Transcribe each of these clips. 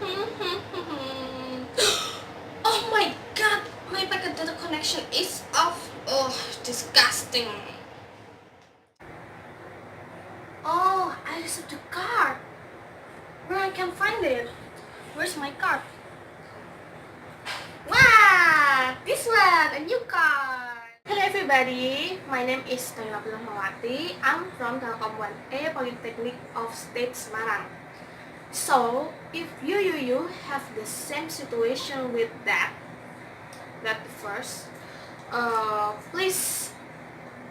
Oh my god, my packet data connection is off. Oh, disgusting. Oh, I received the card. Where I can find it? Where's my card? Wow, this one, a new card. Hello everybody, my name is NAILA Putri Rahmawati. I'm from Telekomunikasi-A Polytechnic of State Semarang. So, if you have the same situation with that first, please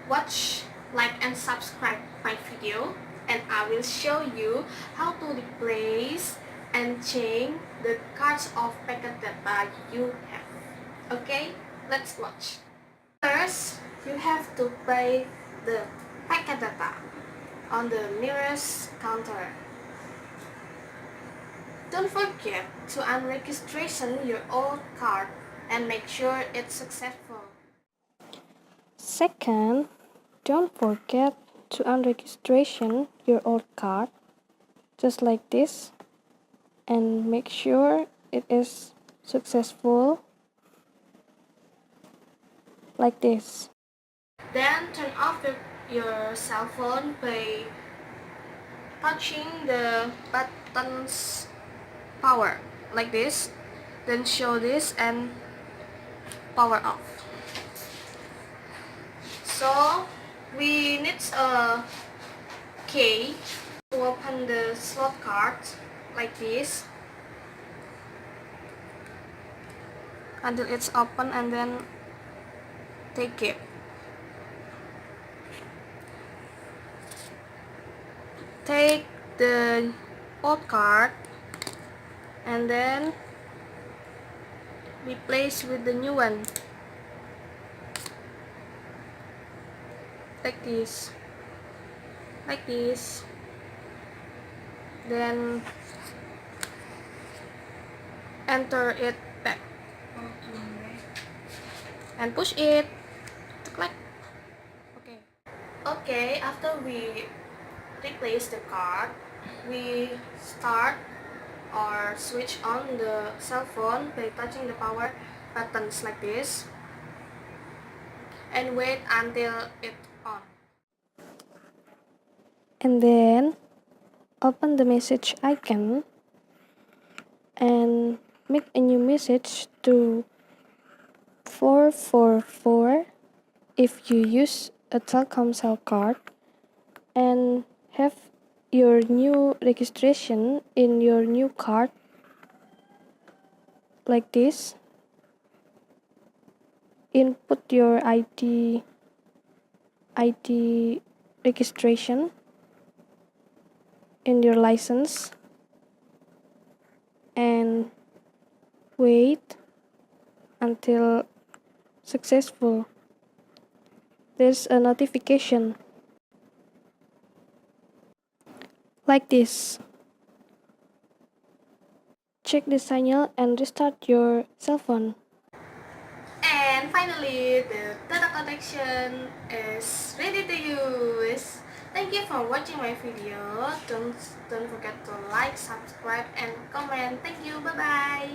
watch, like and subscribe my video, and I will show you how to replace and change the cards of packet data you have. Okay, let's watch. First, you have to pay the packet data on the nearest counter. Don't forget to unregistration your old card and make sure it's successful. Second, don't forget to unregistration your old card, just like this, and make sure it is successful, like this. Then turn off your cell phone by touching the buttons power, like this. Then show this and power off. So we need a key to open the slot card, like this, until it's open, and then take it. Take the old card and then replace with the new one, like this, then enter it back and push it, click. Okay, after we replace the card, we start or switch on the cell phone by touching the power buttons, like this, and wait until it's on. And then open the message icon and make a new message to 444 if you use a Telkomsel card, and have your new registration in your new card, like this. Input your ID registration in your license and wait until successful. There's a notification, like this. Check the signal and restart your cell phone. And finally, the data connection is ready to use. Thank you for watching my video. Don't forget to like, subscribe, and comment. Thank you. Bye bye.